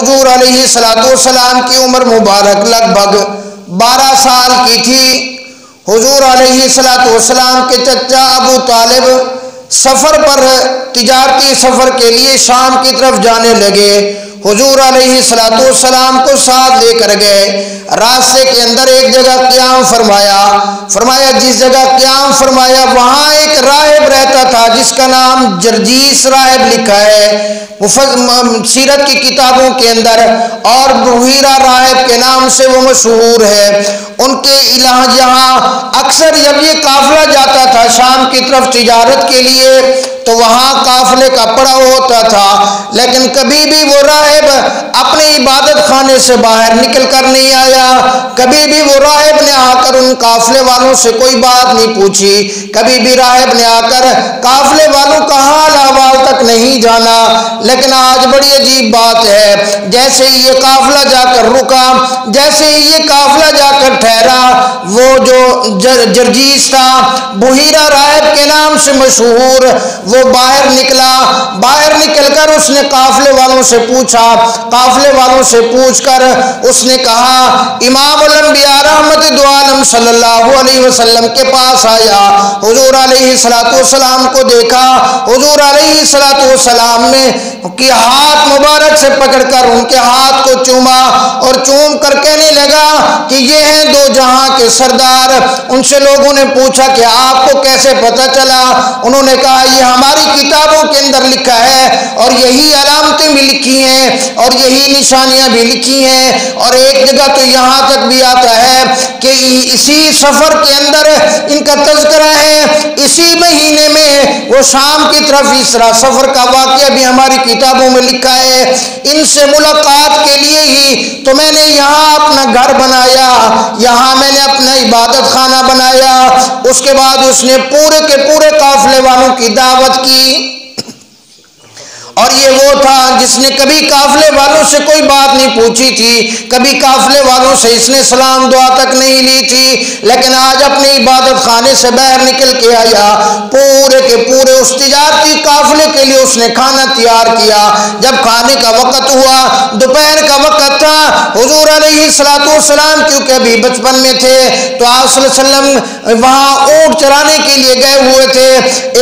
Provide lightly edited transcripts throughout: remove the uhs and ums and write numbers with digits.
حضور علیہ السلام کی عمر مبارک لگ بھگ 12 سال کی تھی۔ حضور علیہ السلام کے چچا ابو طالب سفر پر تجارتی سفر کے لیے شام کی طرف جانے لگے۔ حضور علیہ السلام کو ساتھ لے کر گئے۔ راستے کے اندر ایک جگہ قیام فرمایا جس جگہ قیام فرمایا وہاں ایک راہب رہتا تھا جس کا نام جرجیس راہب لکھا ہے سیرت کی کتابوں کے اندر، اور بحیرہ راہب کے نام سے وہ مشہور ہے۔ ان کے یہاں اکثر جب یہ قافلہ جاتا تھا شام کی طرف تجارت کے لیے تو وہاں قافلے کا پڑاؤ ہوتا تھا، لیکن کبھی بھی وہ راہب اپنے عبادت خانے سے باہر نکل کر نہیں آیا۔ کبھی بھی وہ راہب نے آ کر ان قافلے والوں سے کوئی بات نہیں پوچھی، کبھی بھی راہب نے آ کر قافلے والوں کا حال احوال تک نہیں جانا۔ لیکن آج بڑی عجیب بات ہے، جیسے ہی یہ قافلہ جا کر رکا، جیسے ہی یہ قافلہ جا کر ٹھہرا، وہ جو جرجیس تھا بحیرہ راہب کے نام سے مشہور، وہ باہر نکلا۔ باہر نکل کر اس نے قافلے والوں سے پوچھا، قافلے والوں سے پوچھ کر اس نے کہا امام الانبیاء رحمت دو عالم صلی اللہ علیہ وسلم کے پاس آیا، حضور علیہ السلام کو دیکھا، حضور علیہ السلام نے کہ ہاتھ مبارک سے پکڑ کر ان کے ہاتھ کو چوما اور چوم کر کہنے لگا کہ یہ ہیں دو جہاں کے سردار۔ ان سے لوگوں نے پوچھا کہ آپ کو کیسے پتہ چلا؟ انہوں نے کہا یہ ہماری کتابوں کے اندر لکھا ہے اور یہی علامتیں بھی لکھی ہیں اور یہی نشانیاں بھی لکھی ہیں، اور ایک جگہ تو یہاں تک بھی آتا ہے کہ اسی سفر کے اندر ان کا تذکرہ ہے، اسی مہینے میں وہ شام کی طرف اس طرح سفر کا واقعہ بھی ہماری کتابوں میں لکھا ہے۔ ان سے ملاقات کے لیے ہی تو میں نے یہاں اپنا گھر بنایا، یہاں میں نے اپنا عبادت خانہ بنایا۔ اس کے بعد اس نے پورے کے پورے قافلے والوں کی دعوت کی، اور یہ وہ تھا جس نے کبھی قافلے والوں سے کوئی بات نہیں پوچھی تھی، کبھی قافلے والوں سے اس نے سلام دعا تک نہیں لی تھی، لیکن آج اپنے عبادت خانے سے باہر نکل کے آیا، پورے کے پورے اس تجارتی قافلے کے لیے اس نے کھانا تیار کیا۔ جب کھانے کا وقت ہوا، دوپہر کا وقت تھا، حضور علیہ السلام کیونکہ ابھی بچپن میں تھے تو آپ صلی اللہ علیہ وسلم وہاں اونٹ چرانے کے لیے گئے ہوئے تھے۔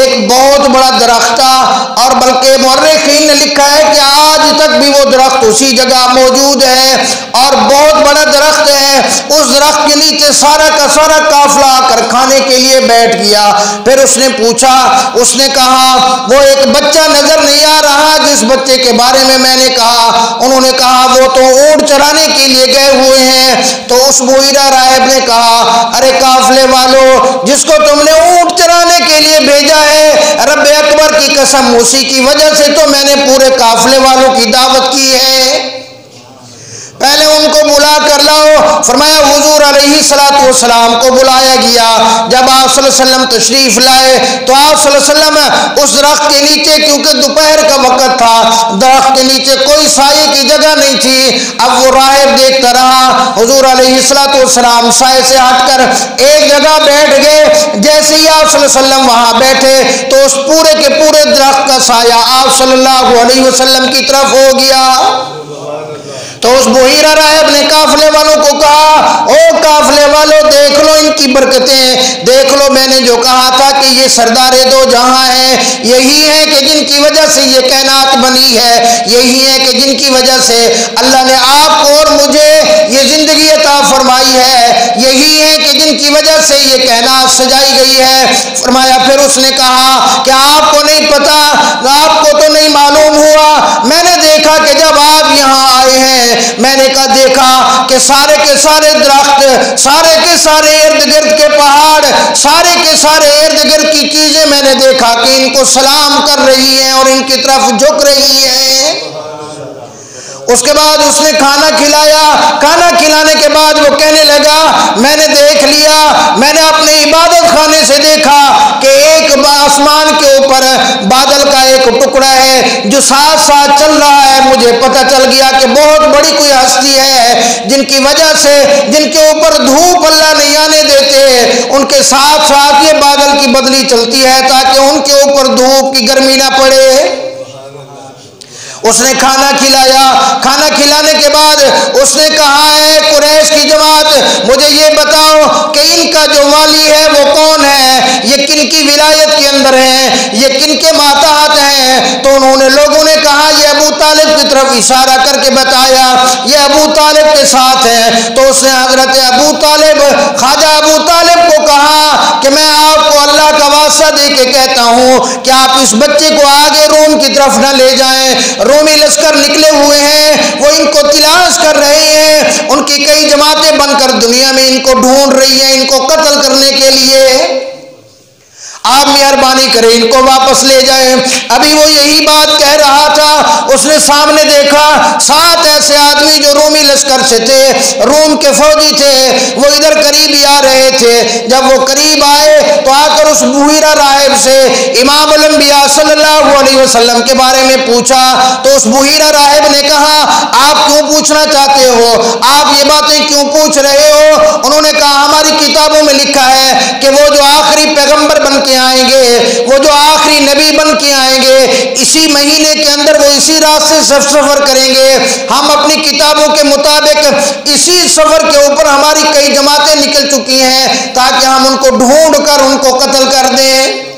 ایک بہت بڑا درخت تھا، اور بلکہ مورخین نے لکھا ہے کہ آج تک بھی وہ درخت اسی جگہ موجود ہے اور بہت بڑا درخت ہے۔ اس درخت کے نیچے سارا کا سارا قافلہ آ کر کھانے کے لیے بیٹھ گیا۔ پھر اس نے پوچھا، اس نے کہا وہ ایک بچہ نظر نہیں آ رہا جس بچے کے بارے میں نے کہا؟ انہوں نے کہا وہ تو اونٹ چرانے کے لیے گئے ہوئے ہیں۔ تو اس بحیرہ راہب نے کہا ارے قافلے والو، جس کو تم نے اونٹ چرانے کے لیے بھیجا ہے، رب اکبر کی قسم اسی کی وجہ سے تو میں نے پورے قافلے والوں کی دعوت کی ہے، پہلے ان کو بلا کر لاؤ۔ فرمایا حضور علیہ السلام کو بلایا گیا۔ جب آپ صلی اللہ علیہ وسلم تشریف لائے تو آپ صلی اللہ علیہ وسلم اس درخت کے نیچے، کیونکہ دوپہر کا وقت تھا، درخت کے نیچے کوئی سائے کی جگہ نہیں تھی۔ اب وہ راہب دیکھتا رہا، حضور علیہ السلام سائے سے ہٹ کر ایک جگہ بیٹھ گئے۔ جیسے ہی آپ صلی اللہ علیہ وسلم وہاں بیٹھے تو اس پورے کے پورے درخت کا سایہ آپ صلی اللہ علیہ وسلم کی طرف ہو گیا۔ تو اس بحیرہ راہب نے قافلے والوں کو کہا او قافلے والوں، دیکھ لو ان کی برکتیں، دیکھ لو میں نے جو کہا تھا کہ یہ سردار دو جہاں ہیں، یہی ہیں کہ جن کی وجہ سے یہ کائنات بنی ہے، یہی ہیں کہ جن کی وجہ سے اللہ نے آپ کو اور مجھے یہ زندگی عطا فرمائی ہے، یہی ہیں کہ جن کی وجہ سے یہ کائنات سجائی گئی ہے۔ فرمایا پھر اس نے کہا کہ آپ کو نہیں پتا، آپ کو تو نہیں معلوم ہوا، میں نے دیکھا کہ جب آپ یہاں آئے ہیں میں نے کہا دیکھا کہ سارے کے سارے درخت، سارے کے سارے ارد گرد کے پہاڑ، سارے کے سارے ارد گرد کی چیزیں میں نے دیکھا کہ ان کو سلام کر رہی ہیں اور ان کی طرف جھک رہی ہیں۔ اس کے بعد اس نے کھانا کھلایا، کھانا کھلانے کے بعد وہ کہنے لگا میں نے دیکھ لیا، میں نے اپنے عبادت خانے سے دیکھا کہ ایک آسمان کے اوپر بادل کا ایک ٹکڑا ہے جو ساتھ ساتھ چل رہا ہے۔ مجھے پتہ چل گیا کہ بہت بڑی کوئی ہستی ہے جن کی وجہ سے، جن کے اوپر دھوپ اللہ نہیں آنے دیتے، ان کے ساتھ ساتھ یہ بادل کی بدلی چلتی ہے تاکہ ان کے اوپر دھوپ کی گرمی نہ پڑے۔ اس نے کھانا کھلایا. کھانا کھلانے کے بعد اس نے کہا ہے قریش کی جماعت مجھے یہ بتاؤ کہ ان کا جو والی ہے وہ کون ہے, یہ کن کی ولایت کے اندر ہے, یہ کن کے ماتحت ہیں. تو انہوں نے لوگوں نے کہا یہ ابو طالب کی طرف اشارہ کر کے بتایا یہ ابو طالب کے ساتھ ہے. تو اس نے حضرت ابو طالب خواجہ ابو طالب کو کہا کہ میں آپ کو اللہ کا واسطہ دے کے کہتا ہوں کہ آپ اس بچے کو آگے روم کی طرف نہ لے جائیں. رومی لشکر نکلے ہوئے ہیں, وہ ان کو تلاش کر رہے ہیں, ان کی کئی جماعتیں بن کر دنیا میں ان کو ڈھونڈ رہی ہیں ان کو قتل کرنے کے لیے. آپ مہربانی کریں ان کو واپس لے جائیں. ابھی وہ یہی بات کہہ رہا تھا, اس نے سامنے دیکھا 7 ایسے آدمی جو رومی لشکر سے تھے, روم کے فوجی تھے, وہ ادھر قریب ہی آ رہے تھے. جب وہ قریب آئے تو آ کر اس بحیرہ راہب سے امام الانبیاء صلی اللہ علیہ وسلم کے بارے میں پوچھا. تو اس بحیرہ راہب نے کہا آپ کیوں پوچھنا چاہتے ہو, آپ یہ باتیں کیوں پوچھ رہے ہو؟ انہوں نے کہا ہماری کتابوں میں لکھا ہے کہ وہ جو آخری پیغمبر بن کے آئیں گے, وہ جو آخری نبی بن کے آئیں گے, اسی مہینے کے اندر وہ اسی راستے سے سفر کریں گے. ہم اپنی کتابوں کے مطابق اسی سفر کے اوپر ہماری کئی جماعتیں نکل چکی ہیں تاکہ ہم ان کو ڈھونڈ کر ان کو قتل کر دیں.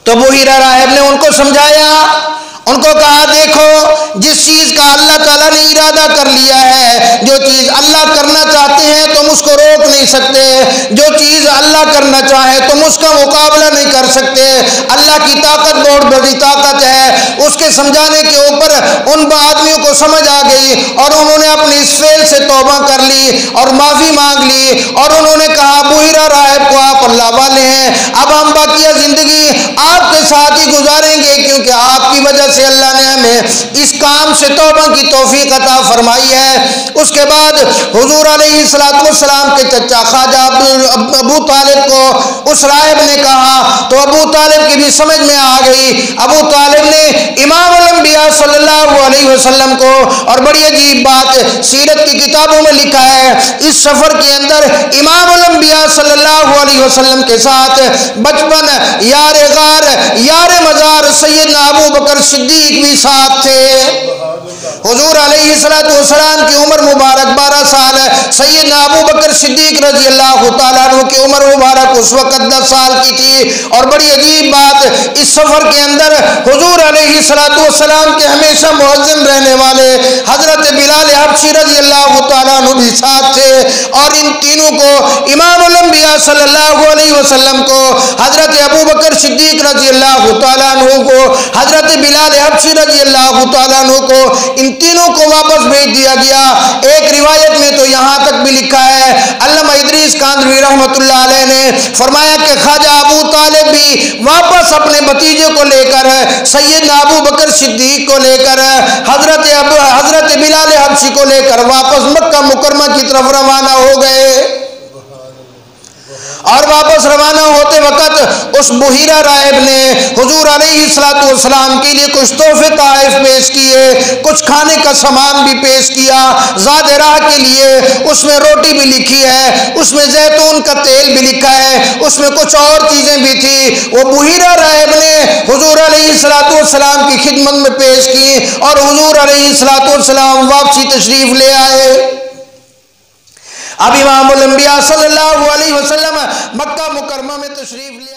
تو بحیرہ راہب نے ان کو سمجھایا, ان کو کہا دیکھو جس چیز کا اللہ تعالیٰ نے ارادہ کر لیا ہے, جو چیز اللہ کرنا چاہتے ہیں تم اس کو روک نہیں سکتے, جو چیز اللہ کرنا چاہے تم اس کا مقابلہ نہیں کر سکتے. اللہ کی طاقت بہت بڑی طاقت ہے. اس کے سمجھانے کے اوپر ان آدمیوں کو سمجھ آ گئی اور انہوں نے اپنی اس فعل سے توبہ کر لی اور معافی مانگ لی, اور انہوں نے کہا بحیرہ راہب کو آپ اللہ والے ہیں, اب ہم باقیہ زندگی آپ کے ساتھ ہی گزاریں گے کیونکہ آپ کی وجہ سے اللہ نے ہمیں اس کام سے توبہ کی توفیق عطا فرمائی ہے. اس کے بعد حضور علیہ السلام کے چچا خواجہ ابو طالب کو اس راہب نے کہا تو ابو طالب کی بھی سمجھ میں آ گئی. ابو طالب نے امام الانبیاء صلی اللہ علیہ وسلم کو, اور بڑی عجیب بات سیرت کی کتابوں میں لکھا ہے, اس سفر کے اندر امام الانبیاء صلی اللہ علیہ وسلم کے ساتھ بچپن یار غار یار مزار سیدنا ابو بکر صدیق بھی ساتھ تھے. حضور علیہ السلام کی عمر مبارک 12 سال ہے, سیدنا ابو بکر صدیق رضی اللہ تعالیٰ عنہ کی عمر مبارک اس وقت 10 سال کی تھی. اور بڑی عجیب بات اس سفر کے اندر حضور علیہ السلام کے ہمیشہ مؤذن رہنے والے حضرت بلال حبشی رضی اللہ تعالیٰ عنہ بھی ساتھ تھے, اور ان تینوں کو امام الانبیاء صلی اللہ علیہ وسلم کو, حضرت ابو بکر صدیق رضی اللہ تعالیٰ عنہ کو, حضرت بلال حبشی رضی اللہ تعالیٰ عنہ کو, ان تینوں کو واپس بھیج دیا گیا. ایک روایت میں تو یہاں تک بھی لکھا ہے, علامہ ادریس کاندھوی رحمۃ اللہ علیہ نے فرمایا کہ خواجہ ابو طالب بھی واپس اپنے بھتیجے کو لے کر, سیدنا ابو بکر صدیق کو لے کر, حضرت بلال حبشی کو لے کر واپس مکہ مکرمہ کی طرف روانہ ہو گئے. اور واپس روانہ ہوتے وقت اس بحیرہ راہب نے حضور علیہ السلام کے لیے کچھ تحفے تحائف پیش کیے, کچھ کھانے کا سامان بھی پیش کیا زاد راہ کے لیے. اس میں روٹی بھی لکھی ہے, اس میں زیتون کا تیل بھی لکھا ہے, اس میں کچھ اور چیزیں بھی تھی. وہ بحیرہ راہب نے حضور علیہ السلام کی خدمت میں پیش کی اور حضور علیہ السلام واپسی تشریف لے آئے. اب امام الانبیاء صلی اللہ علیہ وسلم مکہ مکرمہ میں تشریف لے